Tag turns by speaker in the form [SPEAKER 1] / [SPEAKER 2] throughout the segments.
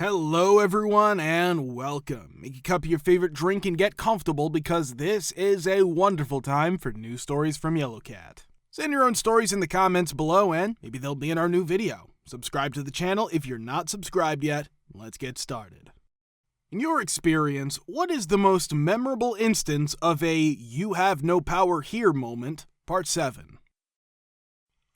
[SPEAKER 1] Hello everyone and welcome. Make a cup of your favorite drink and get comfortable because this is a wonderful time for news stories from Yellowcat. Send your own stories in the comments below and maybe they'll be in our new video. Subscribe to the channel if you're not subscribed yet. Let's get started. In your experience, what is the most memorable instance of a "you have no power here" moment? Part 7.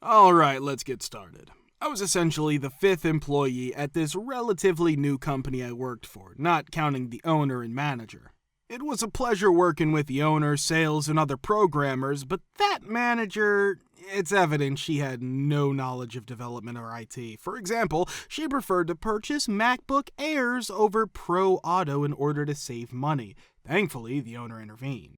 [SPEAKER 1] Alright, let's get started. I was essentially the 5th employee at this relatively new company I worked for, not counting the owner and manager. It was a pleasure working with the owner, sales, and other programmers, but that manager, it's evident she had no knowledge of development or IT. For example, she preferred to purchase MacBook Airs over Pro Auto in order to save money. Thankfully, the owner intervened.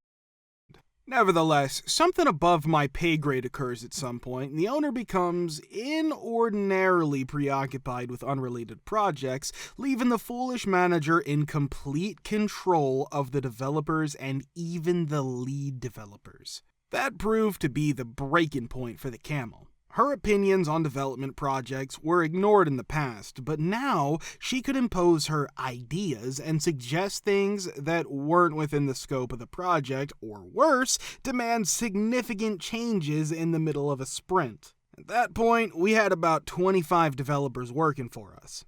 [SPEAKER 1] Nevertheless, something above my pay grade occurs at some point, and the owner becomes inordinately preoccupied with unrelated projects, leaving the foolish manager in complete control of the developers and even the lead developers. That proved to be the breaking point for the camel. Her opinions on development projects were ignored in the past, but now she could impose her ideas and suggest things that weren't within the scope of the project, or worse, demand significant changes in the middle of a sprint. At that point, we had about 25 developers working for us.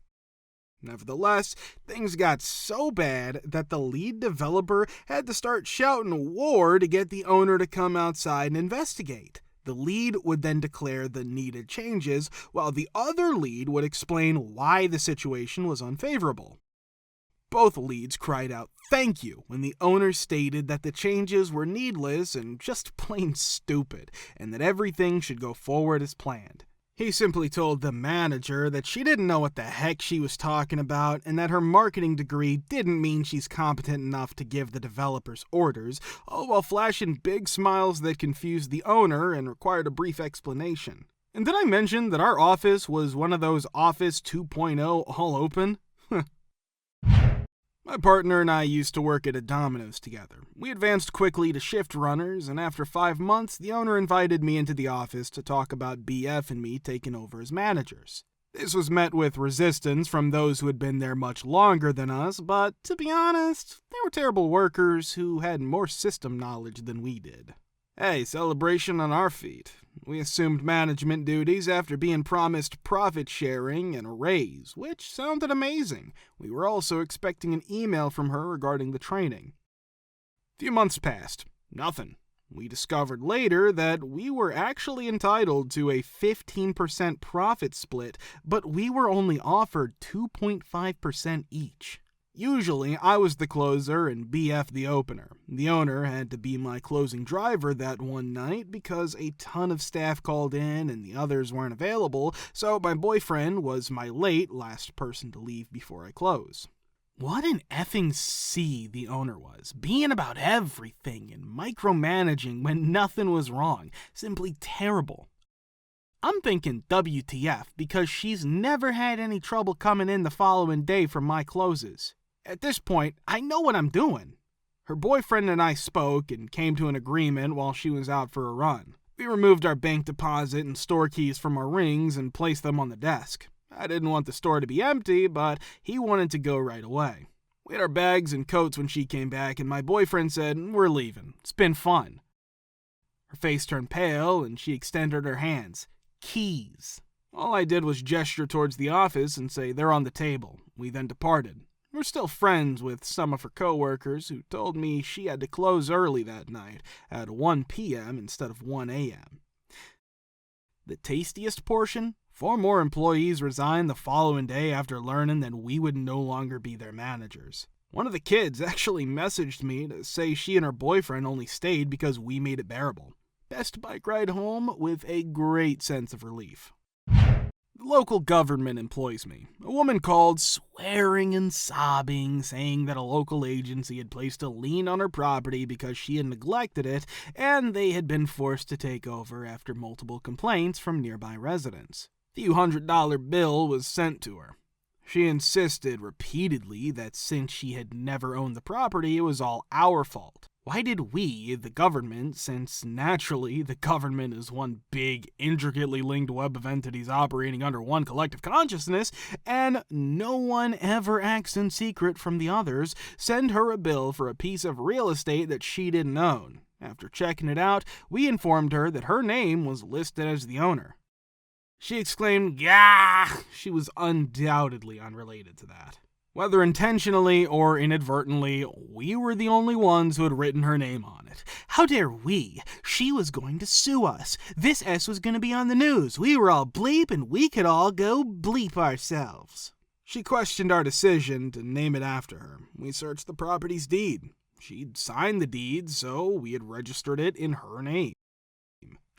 [SPEAKER 1] Nevertheless, things got so bad that the lead developer had to start shouting war to get the owner to come outside and investigate. The lead would then declare the needed changes, while the other lead would explain why the situation was unfavorable. Both leads cried out "thank you" when the owner stated that the changes were needless and just plain stupid, and that everything should go forward as planned. He simply told the manager that she didn't know what the heck she was talking about and that her marketing degree didn't mean she's competent enough to give the developers orders, all while flashing big smiles that confused the owner and required a brief explanation. And did I mention that our office was one of those Office 2.0 all open? My partner and I used to work at a Domino's together. We advanced quickly to shift runners, and after 5 months, the owner invited me into the office to talk about BF and me taking over as managers. This was met with resistance from those who had been there much longer than us, but to be honest, they were terrible workers who had more system knowledge than we did. Hey, celebration on our feet. We assumed management duties after being promised profit sharing and a raise, which sounded amazing. We were also expecting an email from her regarding the training. A few months passed. Nothing. We discovered later that we were actually entitled to a 15% profit split, but we were only offered 2.5% each. Usually, I was the closer and BF the opener. The owner had to be my closing driver that one night because a ton of staff called in and the others weren't available, so my boyfriend was my last person to leave before I close. What an effing C the owner was, being about everything and micromanaging when nothing was wrong. Simply terrible. I'm thinking WTF because she's never had any trouble coming in the following day from my closes. At this point, I know what I'm doing. Her boyfriend and I spoke and came to an agreement while she was out for a run. We removed our bank deposit and store keys from our rings and placed them on the desk. I didn't want the store to be empty, but he wanted to go right away. We had our bags and coats when she came back, and my boyfriend said, "We're leaving. It's been fun." Her face turned pale, and she extended her hands. Keys. All I did was gesture towards the office and say, "They're on the table." We then departed. We're still friends with some of her coworkers who told me she had to close early that night at 1 p.m. instead of 1 a.m. The tastiest portion? 4 more employees resigned the following day after learning that we would no longer be their managers. One of the kids actually messaged me to say she and her boyfriend only stayed because we made it bearable. Best bike ride home with a great sense of relief. The local government employs me. A woman called, swearing and sobbing, saying that a local agency had placed a lien on her property because she had neglected it, and they had been forced to take over after multiple complaints from nearby residents. A few $100 bill was sent to her. She insisted repeatedly that since she had never owned the property, it was all our fault. Why did we, the government, since naturally the government is one big, intricately linked web of entities operating under one collective consciousness, and no one ever acts in secret from the others, send her a bill for a piece of real estate that she didn't own? After checking it out, we informed her that her name was listed as the owner. She exclaimed, "Gah!" She was undoubtedly unrelated to that. Whether intentionally or inadvertently, we were the only ones who had written her name on it. How dare we? She was going to sue us. This S was going to be on the news. We were all bleep, and we could all go bleep ourselves. She questioned our decision to name it after her. We searched the property's deed. She'd signed the deed, so we had registered it in her name.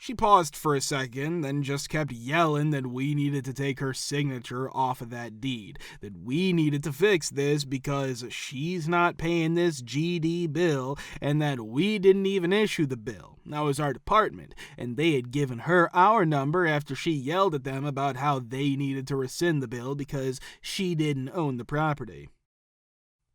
[SPEAKER 1] She paused for a second, then just kept yelling that we needed to take her signature off of that deed, that we needed to fix this because she's not paying this GD bill, and that we didn't even issue the bill. That was our department, and they had given her our number after she yelled at them about how they needed to rescind the bill because she didn't own the property.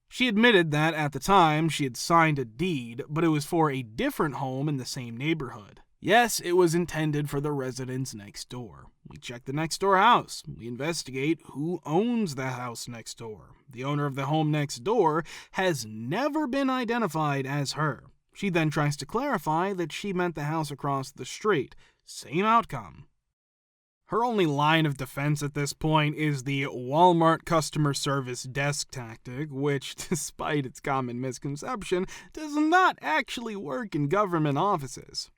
[SPEAKER 1] She admitted that at the time she had signed a deed, but it was for a different home in the same neighborhood. Yes, it was intended for the residents next door. We check the next door house. We investigate who owns the house next door. The owner of the home next door has never been identified as her. She then tries to clarify that she meant the house across the street. Same outcome. Her only line of defense at this point is the Walmart customer service desk tactic, which, despite its common misconception, does not actually work in government offices.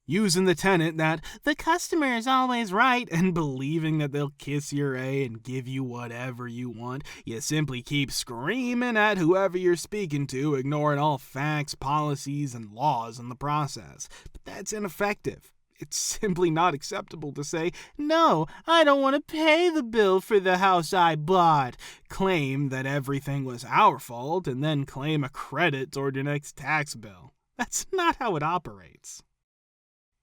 [SPEAKER 1] Using the tenet that the customer is always right and believing that they'll kiss your A and give you whatever you want, you simply keep screaming at whoever you're speaking to, ignoring all facts, policies, and laws in the process. But that's ineffective. It's simply not acceptable to say, "No, I don't want to pay the bill for the house I bought," claim that everything was our fault, and then claim a credit toward your next tax bill. That's not how it operates.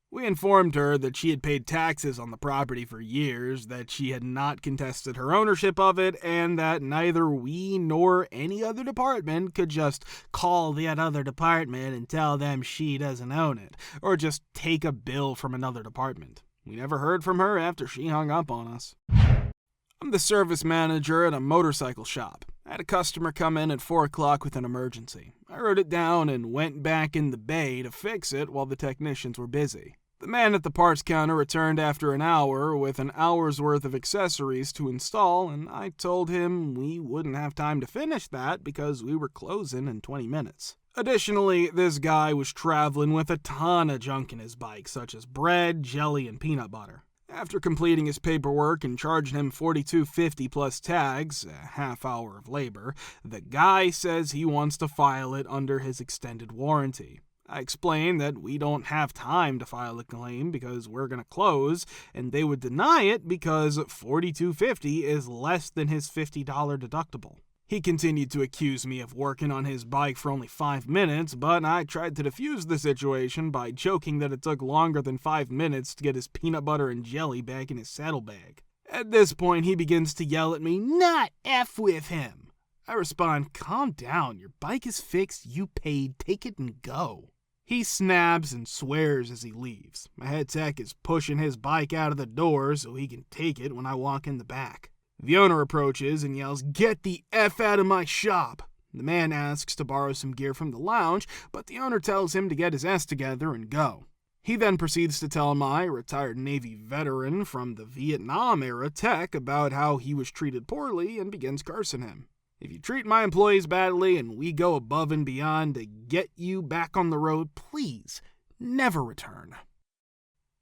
[SPEAKER 1] We informed her that she had paid taxes on the property for years, that she had not contested her ownership of it, and that neither we nor any other department could just call that other department and tell them she doesn't own it, or just take a bill from another department. We never heard from her after she hung up on us. I'm the service manager at a motorcycle shop. I had a customer come in at 4 o'clock with an emergency. I wrote it down and went back in the bay to fix it while the technicians were busy. The man at the parts counter returned after an hour with an hour's worth of accessories to install, and I told him we wouldn't have time to finish that because we were closing in 20 minutes. Additionally, this guy was traveling with a ton of junk in his bike, such as bread, jelly, and peanut butter. After completing his paperwork and charging him $42.50 plus tags, a half hour of labor, the guy says he wants to file it under his extended warranty. I explained that we don't have time to file a claim because we're going to close, and they would deny it because $42.50 is less than his $50 deductible. He continued to accuse me of working on his bike for only 5 minutes, but I tried to defuse the situation by joking that it took longer than 5 minutes to get his peanut butter and jelly back in his saddlebag. At this point, he begins to yell at me, "Not F with him!" I respond, "Calm down, your bike is fixed, you paid, take it and go." He snaps and swears as he leaves. My head tech is pushing his bike out of the door so he can take it when I walk in the back. The owner approaches and yells, "Get the F out of my shop!" The man asks to borrow some gear from the lounge, but the owner tells him to get his ass together and go. He then proceeds to tell my retired Navy veteran from the Vietnam-era tech about how he was treated poorly and begins cursing him. "If you treat my employees badly and we go above and beyond to get you back on the road, please never return."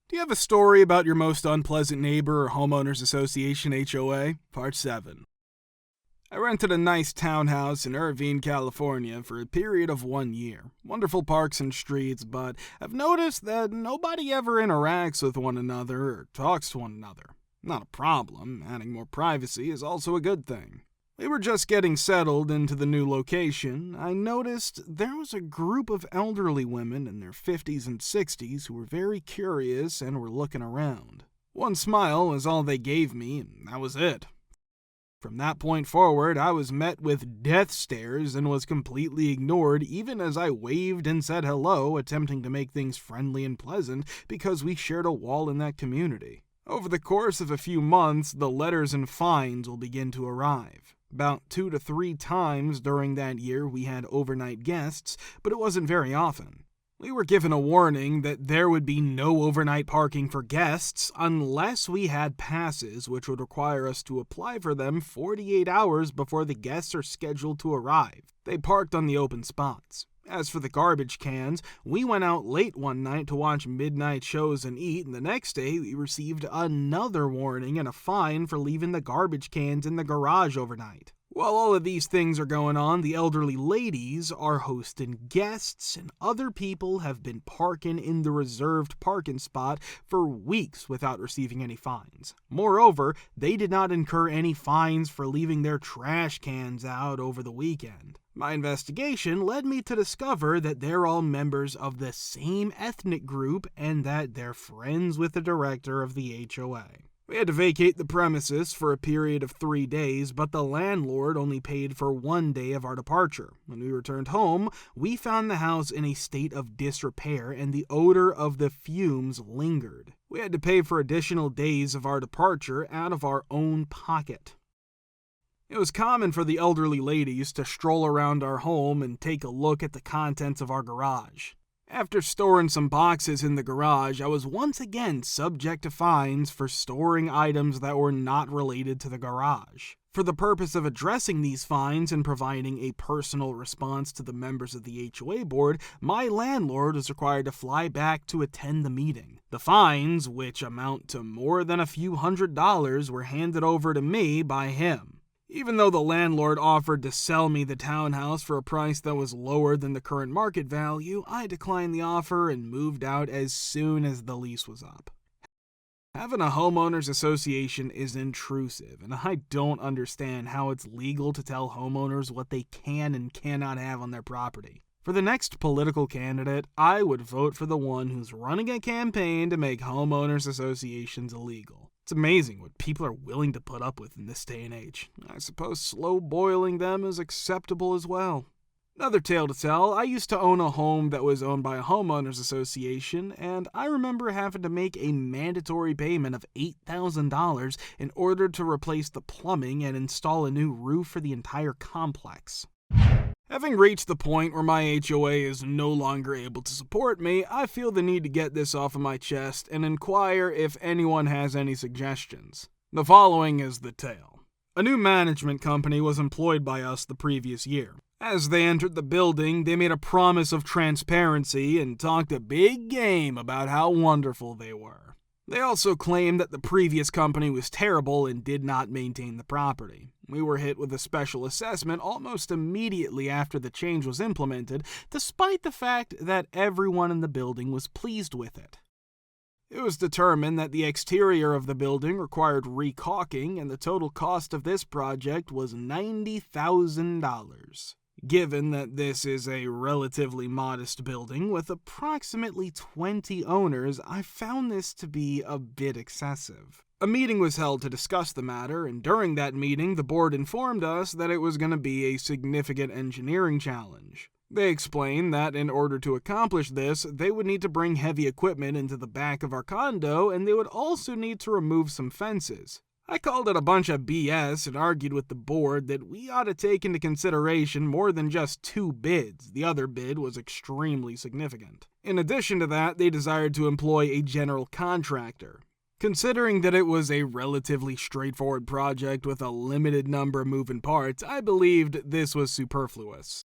[SPEAKER 1] Do you have a story about your most unpleasant neighbor or homeowners association HOA? Part 7. I rented a nice townhouse in Irvine, California for a period of 1 year. Wonderful parks and streets, but I've noticed that nobody ever interacts with one another or talks to one another. Not a problem. Adding more privacy is also a good thing. We were just getting settled into the new location. I noticed there was a group of elderly women in their 50s and 60s who were very curious and were looking around. One smile was all they gave me, and that was it. From that point forward, I was met with death stares and was completely ignored even as I waved and said hello, attempting to make things friendly and pleasant because we shared a wall in that community. Over the course of a few months, the letters and fines will begin to arrive. About 2 to 3 times during that year we had overnight guests, but it wasn't very often. We were given a warning that there would be no overnight parking for guests unless we had passes, which would require us to apply for them 48 hours before the guests are scheduled to arrive. They parked on the open spots. As for the garbage cans, we went out late one night to watch midnight shows and eat, and the next day we received another warning and a fine for leaving the garbage cans in the garage overnight. While all of these things are going on, the elderly ladies are hosting guests, and other people have been parking in the reserved parking spot for weeks without receiving any fines. Moreover, they did not incur any fines for leaving their trash cans out over the weekend. My investigation led me to discover that they're all members of the same ethnic group and that they're friends with the director of the HOA. We had to vacate the premises for a period of 3 days, but the landlord only paid for 1 day of our departure. When we returned home, we found the house in a state of disrepair and the odor of the fumes lingered. We had to pay for additional days of our departure out of our own pocket. It was common for the elderly ladies to stroll around our home and take a look at the contents of our garage. After storing some boxes in the garage, I was once again subject to fines for storing items that were not related to the garage. For the purpose of addressing these fines and providing a personal response to the members of the HOA board, my landlord was required to fly back to attend the meeting. The fines, which amount to more than a few $100s, were handed over to me by him. Even though the landlord offered to sell me the townhouse for a price that was lower than the current market value, I declined the offer and moved out as soon as the lease was up. Having a homeowners association is intrusive, and I don't understand how it's legal to tell homeowners what they can and cannot have on their property. For the next political candidate, I would vote for the one who's running a campaign to make homeowners associations illegal. It's amazing what people are willing to put up with in this day and age. I suppose slow boiling them is acceptable as well. Another tale to tell, I used to own a home that was owned by a homeowners association, and I remember having to make a mandatory payment of $8,000 in order to replace the plumbing and install a new roof for the entire complex. Having reached the point where my HOA is no longer able to support me, I feel the need to get this off of my chest and inquire if anyone has any suggestions. The following is the tale. A new management company was employed by us the previous year. As they entered the building, they made a promise of transparency and talked a big game about how wonderful they were. They also claimed that the previous company was terrible and did not maintain the property. We were hit with a special assessment almost immediately after the change was implemented, despite the fact that everyone in the building was pleased with it. It was determined that the exterior of the building required re-caulking, and the total cost of this project was $90,000. Given that this is a relatively modest building with approximately 20 owners, I found this to be a bit excessive. A meeting was held to discuss the matter, and during that meeting, the board informed us that it was going to be a significant engineering challenge. They explained that in order to accomplish this, they would need to bring heavy equipment into the back of our condo, and they would also need to remove some fences. I called it a bunch of BS and argued with the board that we ought to take into consideration more than just 2 bids. The other bid was extremely significant. In addition to that, they desired to employ a general contractor. Considering that it was a relatively straightforward project with a limited number of moving parts, I believed this was superfluous.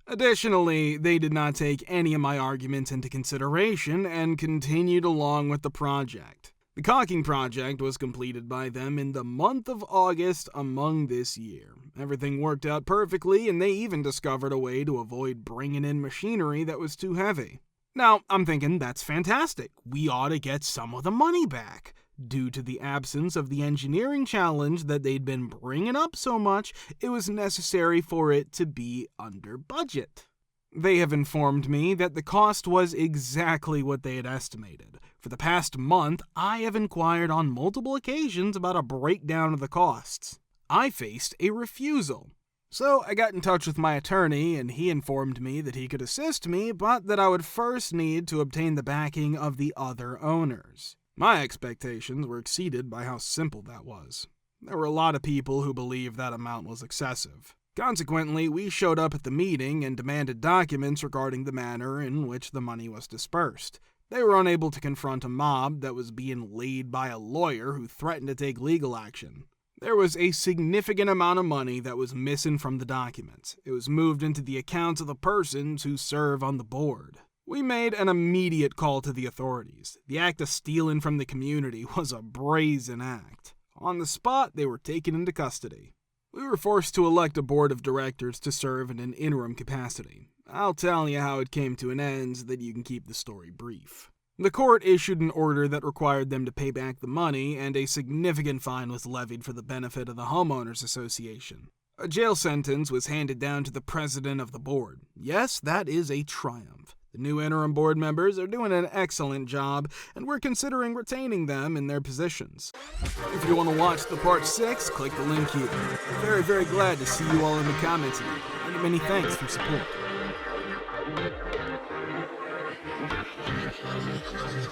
[SPEAKER 1] Additionally, they did not take any of my arguments into consideration and continued along with the project. The caulking project was completed by them in the month of August among this year. Everything worked out perfectly, and they even discovered a way to avoid bringing in machinery that was too heavy. Now, I'm thinking that's fantastic. We ought to get some of the money back. Due to the absence of the engineering challenge that they'd been bringing up so much, it was necessary for it to be under budget. They have informed me that the cost was exactly what they had estimated. For the past month, I have inquired on multiple occasions about a breakdown of the costs. I faced a refusal. So I got in touch with my attorney, and he informed me that he could assist me, but that I would first need to obtain the backing of the other owners. My expectations were exceeded by how simple that was. There were a lot of people who believed that amount was excessive. Consequently, we showed up at the meeting and demanded documents regarding the manner in which the money was dispersed. They were unable to confront a mob that was being laid by a lawyer who threatened to take legal action. There was a significant amount of money that was missing from the documents. It was moved into the accounts of the persons who serve on the board. We made an immediate call to the authorities. The act of stealing from the community was a brazen act. On the spot, they were taken into custody. We were forced to elect a board of directors to serve in an interim capacity. I'll tell you how it came to an end so that you can keep the story brief. The court issued an order that required them to pay back the money, and a significant fine was levied for the benefit of the homeowners association. A jail sentence was handed down to the president of the board. Yes, that is a triumph. The new interim board members are doing an excellent job, and we're considering retaining them in their positions. If you want to watch the part 6, click the link here. Very, very glad to see you all in the comments. Many thanks for support.